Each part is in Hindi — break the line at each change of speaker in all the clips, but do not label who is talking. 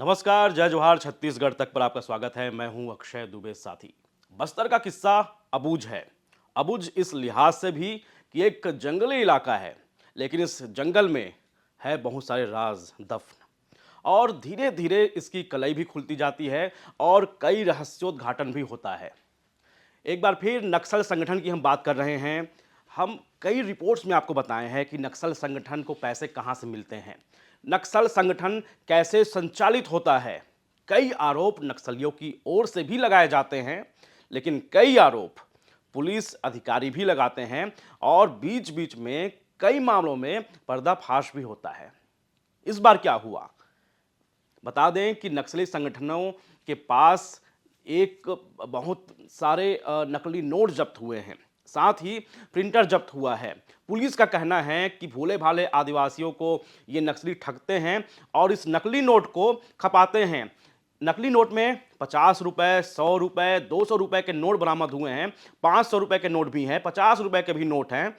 नमस्कार, जय जोहार। छत्तीसगढ़ तक पर आपका स्वागत है। मैं हूं अक्षय दुबे साथी। बस्तर का किस्सा अबूझ है। अबूझ इस लिहाज से भी कि एक जंगली इलाका है, लेकिन इस जंगल में है बहुत सारे राज दफन और धीरे धीरे इसकी कलई भी खुलती जाती है और कई रहस्योद्घाटन भी होता है। एक बार फिर नक्सल संगठन की हम बात कर रहे हैं। हम कई रिपोर्ट्स में आपको बताए हैं कि नक्सल संगठन को पैसे कहां से मिलते हैं, नक्सल संगठन कैसे संचालित होता है। कई आरोप नक्सलियों की ओर से भी लगाए जाते हैं, लेकिन कई आरोप पुलिस अधिकारी भी लगाते हैं और बीच बीच में कई मामलों में पर्दाफाश भी होता है। इस बार क्या हुआ, बता दें कि नक्सली संगठनों के पास एक बहुत सारे नकली नोट जब्त हुए हैं, साथ ही प्रिंटर जब्त हुआ है। पुलिस का कहना है कि भोले भाले आदिवासियों को ये नक्सली ठगते हैं और इस नकली नोट को खपाते हैं। नकली नोट में 50 रुपए, 100 रुपए, 200 रुपए के नोट बरामद हुए हैं। 500 रुपए के नोट भी हैं, 50 रुपए के भी नोट हैं।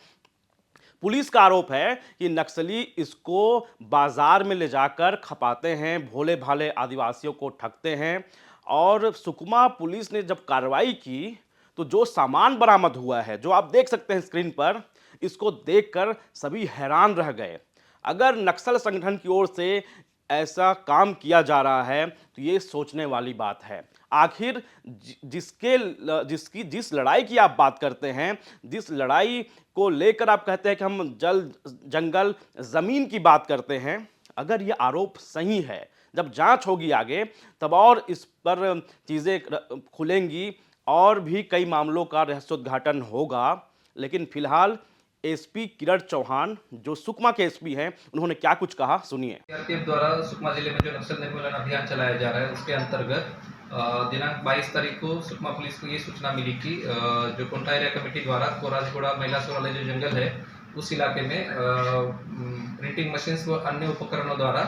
पुलिस का आरोप है कि नक्सली इसको बाजार में ले जाकर खपाते हैं, भोले भाले आदिवासियों को ठगते हैं। और सुकमा पुलिस ने जब कार्रवाई की तो जो सामान बरामद हुआ है, जो आप देख सकते हैं स्क्रीन पर, इसको देखकर सभी हैरान रह गए। अगर नक्सल संगठन की ओर से ऐसा काम किया जा रहा है तो ये सोचने वाली बात है। आखिर जिस लड़ाई की आप बात करते हैं, जिस लड़ाई को लेकर आप कहते हैं कि हम जल जंगल जमीन की बात करते हैं, अगर ये आरोप सही है, जब जांच होगी आगे तब और इस पर चीजें खुलेंगी और भी कई मामलों का रहस्योद्घाटन होगा। लेकिन फिलहाल एसपी किरण चौहान, जो सुकमा के एसपी हैं, उन्होंने क्या कुछ कहा, सुनिए।
सीआरपीएफ द्वारा सुकमा जिले में जो नक्सल निर्मूलन अभियान चलाया जा रहा है, उसके अंतर्गत दिनांक 22 तारीख को सुकमा पुलिस को ये सूचना मिली कि जो कोंटा एरिया कमेटी द्वारा कोराजगोड़ा महिलासुर वाले जो जंगल है, उस इलाके में प्रिंटिंग मशीन व अन्य उपकरणों द्वारा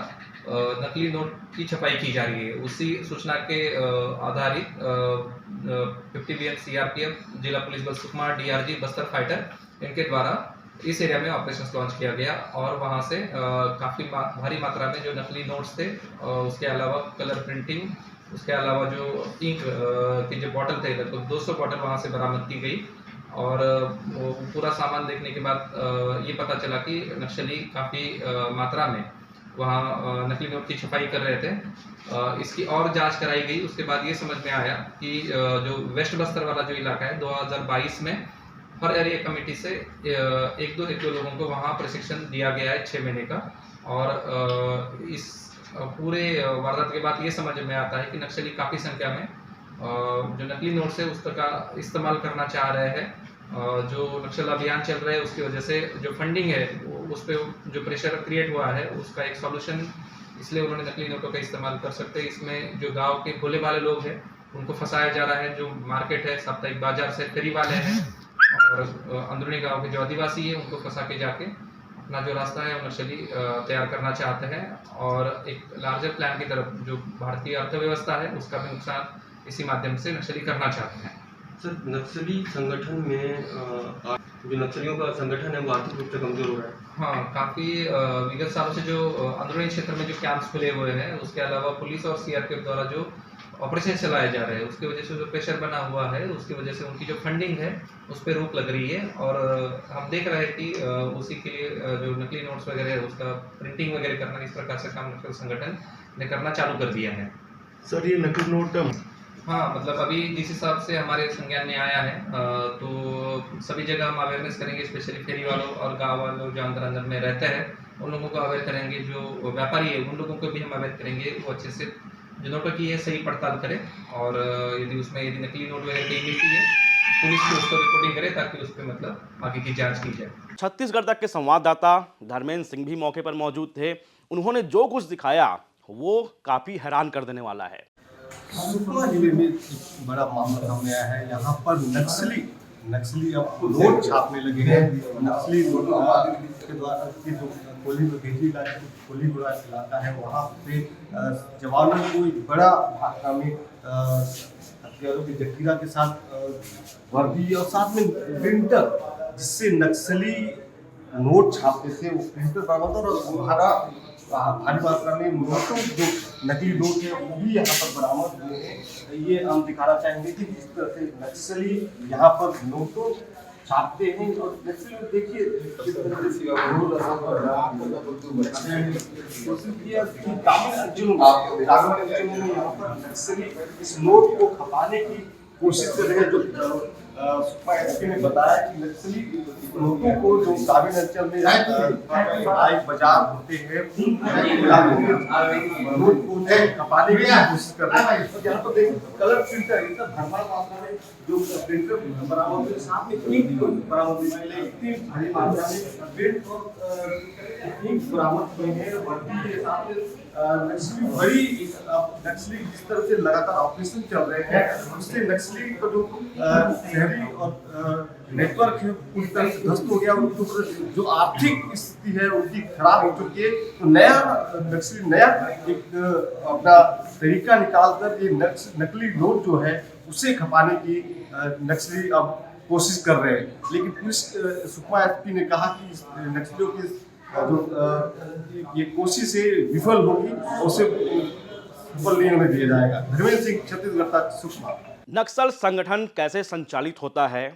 नकली नोट की छपाई की जा रही है। उसी सूचना के आधारित 50 बीएम सीआरपीएफ, जिला पुलिस बल सुकमा, डीआरजी, बस्तर फाइटर, इनके द्वारा इस एरिया में ऑपरेशन लॉन्च किया गया और वहां से काफ़ी भारी मात्रा में जो नकली नोट्स थे, उसके अलावा कलर प्रिंटिंग, उसके अलावा जो इंक की जो बॉटल थे, लगभग 200 बॉटल वहां से बरामद की गई। और वो पूरा सामान देखने के बाद ये पता चला कि नक्सली काफ़ी मात्रा में वहाँ नकली नोट की छपाई कर रहे थे। इसकी और जांच कराई गई। उसके बाद ये समझ में आया कि जो वेस्ट बस्तर वाला जो इलाका है, 2022 में हर एरिया कमेटी से एक दो लोगों को वहाँ प्रशिक्षण दिया गया है 6 महीने का। और इस पूरे वारदात के बाद ये समझ में आता है कि नक्सली काफ़ी संख्या में जो नकली नोट्स है उसका इस्तेमाल करना चाह रहे हैं। जो नक्सल अभियान चल रहा है उसकी वजह से जो फंडिंग है उस पर जो प्रेशर क्रिएट हुआ है, उसका एक सॉल्यूशन इसलिए उन्होंने नकली नोटों का इस्तेमाल कर सकते हैं। इसमें जो गाँव के भोले भाले लोग हैं उनको फंसाया जा रहा है। जो मार्केट है, साप्ताहिक बाजार से फेरी वाले हैं और अंदरूनी गांव के जो आदिवासी है, उनको फंसा के जाके अपना जो रास्ता है वो नक्सली तैयार करना चाहते हैं। और एक लार्जर प्लान की तरफ जो भारतीय अर्थव्यवस्था है उसका भी नुकसान इसी माध्यम से नक्सली करना चाहते हैं।
सर, नक्सली संगठन में जो नक्सलियों का संगठन है वो आर्थिक रूप से कमजोर हो रहा है।
हाँ, काफ़ी विगत सालों से जो अंदरूनी क्षेत्र में जो कैंप्स खुले हुए हैं, उसके अलावा पुलिस और सीआरपीएफ द्वारा जो ऑपरेशन चलाए जा रहे हैं, उसकी वजह से जो प्रेशर बना हुआ है, उसकी वजह से उनकी जो फंडिंग है उस पर रोक लग रही है। और हम देख रहे हैं कि उसी के लिए जो नकली नोट्स वगैरह है उसका प्रिंटिंग वगैरह करना, इस प्रकार से काम नक्सल संगठन ने करना चालू कर दिया है।
सर, ये नकली नोट
हाँ, मतलब अभी जिस हिसाब से हमारे संज्ञान में आया है, तो सभी जगह हम अवेयरनेस करेंगे, स्पेशली फेरी वालों और गाँव वालों जो अंदर अंदर में रहते हैं उन लोगों को अवेयर करेंगे। जो व्यापारी है उन लोगों को भी हम अवेयर करेंगे, वो अच्छे से जो नोटों की है सही पड़ताल करें। और यदि नकली नोट वगैरह कहीं मिलती है, पुलिस को उसको रिपोर्टिंग करे ताकि उस पर मतलब आगे की जांच की जाए।
छत्तीसगढ़ तक के संवाददाता धर्मेंद्र सिंह भी मौके पर मौजूद थे। उन्होंने जो कुछ दिखाया वो काफी हैरान कर देने वाला है।
सुकमा जिले में एक बड़ा मामला सामने आया है। यहाँ पर नक्सली अब नोट छापने लगे हैं। नक्सली नोट के द्वारा की जो गोली इलाका है, वहाँ पे जवानों को एक बड़ा मात्रा में हथियारों की जखीरा के साथ वर्दी और साथ में प्रिंटर, जिससे नक्सली नोट छापते थे, वो प्रिंटर बरामद और भारी मात्रा में नोटों जो नकली नोट है वो भी यहाँ पर बरामद हुए हैं। ये हम दिखाना चाहेंगे कि जिस तरह से नक्सली यहाँ पर नोटों छापते हैं और नक्सली देखिए किस तरह से कोशिश किया कि ग्रामीण अंचलों में यहाँ पर नक्सली इस नोट को खपाने की कोशिश कर रहे हैं। जो सुकमा एसपी ने बताया कि नक्सली नोटों को जो ग्रामीण अंचल में बाजार होते हैं नोट को खपाने की कोशिश कर रहे हैं। और यहाँ पर देखिए कलर प्रिंटर इतना भरमार मात्रा में जो प्रिंटर बरामद हुए, साथ में इंक बरामद हुई, इतनी बड़ी मात्रा में प्रिंट और इंक बरामद हुए हैं। वर्दी के साथ नक्सली जिस तरह से लगातार ऑपरेशन चल रहे हैं उससे नक्सली का जो शहरी और नेटवर्क है पूरी तरह से ध्वस्त हो गया। उनकी जो आर्थिक स्थिति है उनकी खराब हो चुकी है। तो नक्सली नया एक अपना तरीका निकाल कर ये नकली नोट जो है उसे खपाने की नक्सली अब कोशिश कर रहे हैं। लेकिन पुलिस सुकमा एसपी ने कहा कि नक्सलियों की जो ये कोशिश है विफल होगी और उसे सफल नहीं होने दिया जाएगा। धर्मेंद्र सिंह, छत्तीसगढ़ तक, सुकमा।
नक्सल संगठन कैसे संचालित होता है,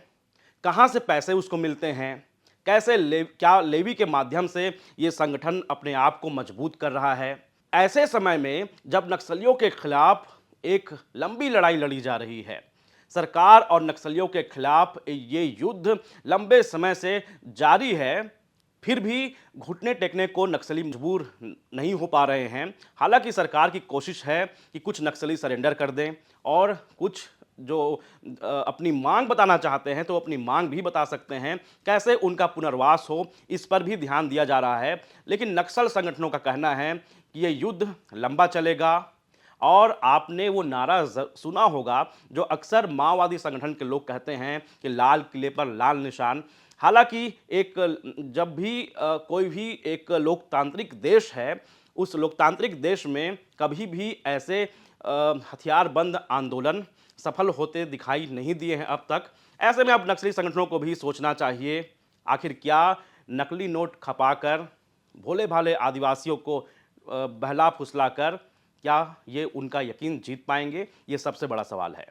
कहाँ से पैसे उसको मिलते हैं, कैसे क्या लेवी के माध्यम से ये संगठन अपने आप को मजबूत कर रहा है। ऐसे समय में जब नक्सलियों के खिलाफ एक लंबी लड़ाई लड़ी जा रही है, सरकार और नक्सलियों के खिलाफ ये युद्ध लंबे समय से जारी है, फिर भी घुटने टेकने को नक्सली मजबूर नहीं हो पा रहे हैं। हालांकि सरकार की कोशिश है कि कुछ नक्सली सरेंडर कर दें और कुछ जो अपनी मांग बताना चाहते हैं तो अपनी मांग भी बता सकते हैं, कैसे उनका पुनर्वास हो इस पर भी ध्यान दिया जा रहा है। लेकिन नक्सल संगठनों का कहना है कि ये युद्ध लंबा चलेगा और आपने वो नारा सुना होगा जो अक्सर माओवादी संगठन के लोग कहते हैं कि लाल किले पर लाल निशान। हालांकि जब भी कोई भी एक लोकतांत्रिक देश है, उस लोकतांत्रिक देश में कभी भी ऐसे हथियारबंद आंदोलन सफल होते दिखाई नहीं दिए हैं अब तक। ऐसे में अब नक्सली संगठनों को भी सोचना चाहिए, आखिर क्या नकली नोट खपाकर भोले भाले आदिवासियों को बहला फुसला कर क्या ये उनका यकीन जीत पाएंगे? ये सबसे बड़ा सवाल है।